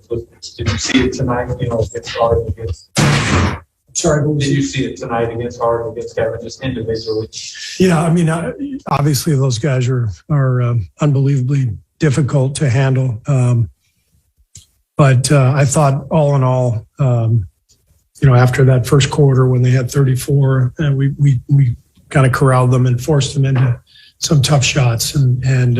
Did you see it tonight? Against Harden, against. Sorry, did you see it tonight against Harden, against Kevin, just individually? Yeah, I mean, obviously those guys are unbelievably difficult to handle. But I thought all in all, after that first quarter when they had 34, we kind of corralled them and forced them into some tough shots. And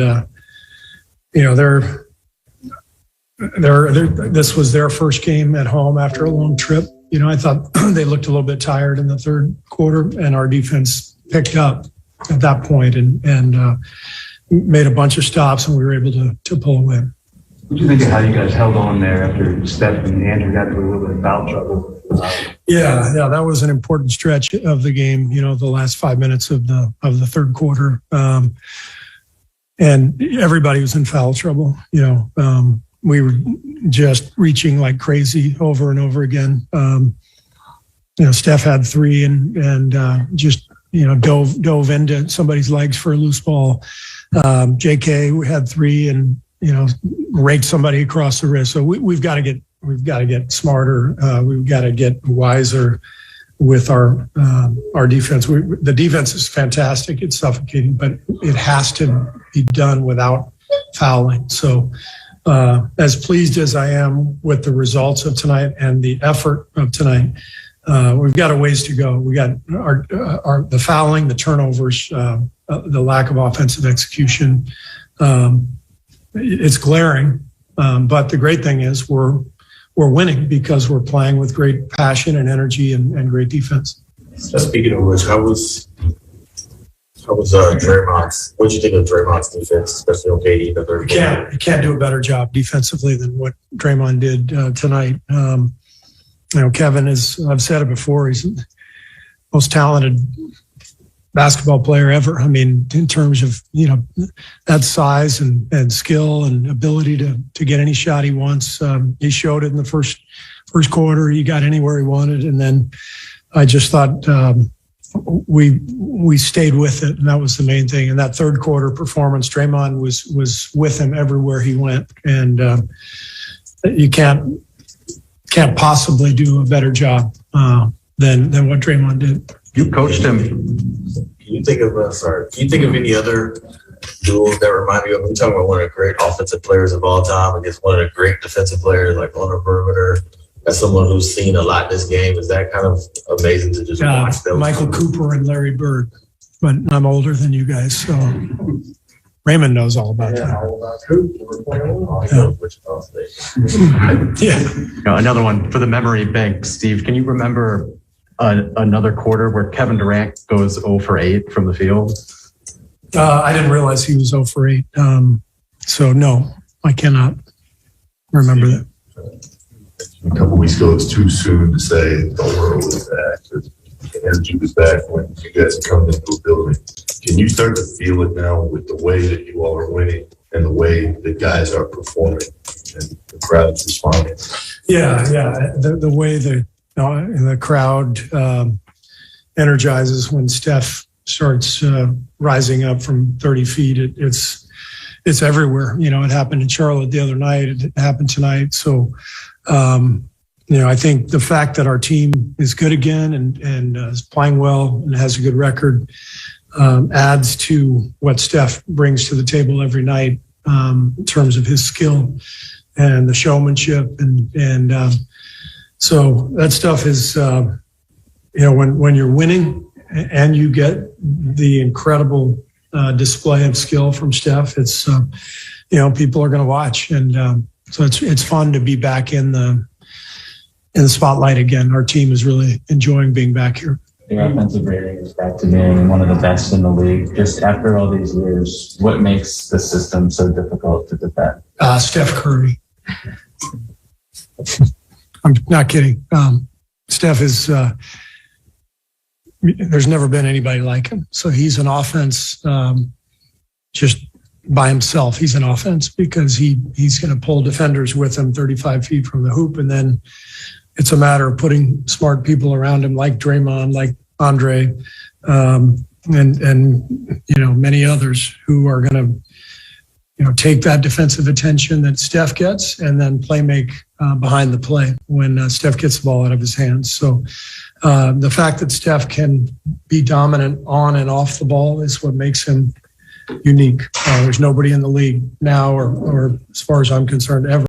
this was their first game at home after a long trip. I thought they looked a little bit tired in the third quarter, and our defense picked up at that point and made a bunch of stops, and we were able to pull away. What do you think of how you guys held on there after Steph and Andrew got into a little bit of foul trouble? Yeah, that was an important stretch of the game. The last 5 minutes of the third quarter, and everybody was in foul trouble. We were just reaching like crazy over and over again. Steph had 3 and just dove into somebody's legs for a loose ball. JK had 3 and raked somebody across the wrist. So we've got to get smarter. We've got to get wiser with our defense. The defense is fantastic. It's suffocating, but it has to be done without fouling. So as pleased as I am with the results of tonight and the effort of tonight, we've got a ways to go. We got the fouling, the turnovers, the lack of offensive execution. It's glaring, but the great thing is we're winning because we're playing with great passion and energy and great defense. Speaking of which, how was Draymond's? What did you think of Draymond's defense, especially on KD in the third quarter? You can't do a better job defensively than what Draymond did tonight. Kevin is, I've said it before, he's the most talented basketball player ever. I mean, in terms of, that size and skill and ability to get any shot he wants. He showed it in the first quarter. He got anywhere he wanted. And then I just thought we stayed with it, and that was the main thing. And that third quarter performance, Draymond was with him everywhere he went. And you can't possibly do a better job than what Draymond did. You coached him. Can you think of any other duels that remind you of? We're talking about one of the great offensive players of all time against one of the great defensive players, like on the perimeter. As someone who's seen a lot in this game, is that kind of amazing to just watch them? Michael Cooper and Larry Bird, but I'm older than you guys, so Raymond knows all about that. Yeah. Another one for the memory bank, Steve. Can you remember another quarter where Kevin Durant goes 0 for 8 from the field? I didn't realize he was 0 for 8. So no, I cannot remember that. A couple weeks ago, it's too soon to say the world is back. The energy was back when you guys come into a building. Can you start to feel it now with the way that you all are winning and the way the guys are performing and the crowd's responding? Yeah. The way the crowd energizes when Steph starts rising up from 30 feet. It's everywhere. It happened in Charlotte the other night. It happened tonight. So, I think the fact that our team is good again and is playing well and has a good record adds to what Steph brings to the table every night in terms of his skill and the showmanship. And so that stuff is, when you're winning and you get the incredible display of skill from Steph, it's, people are going to watch. And so it's fun to be back in the spotlight again. Our team is really enjoying being back here. The offensive rating is back to being one of the best in the league. Just after all these years, what makes the system so difficult to defend? Steph Curry. I'm not kidding. Steph is, there's never been anybody like him. So he's an offense just by himself. He's an offense because he's going to pull defenders with him 35 feet from the hoop. And then it's a matter of putting smart people around him like Draymond, like Andre, and many others who are going to take that defensive attention that Steph gets and then play make behind the play when Steph gets the ball out of his hands. So the fact that Steph can be dominant on and off the ball is what makes him unique. There's nobody in the league now, or as far as I'm concerned, ever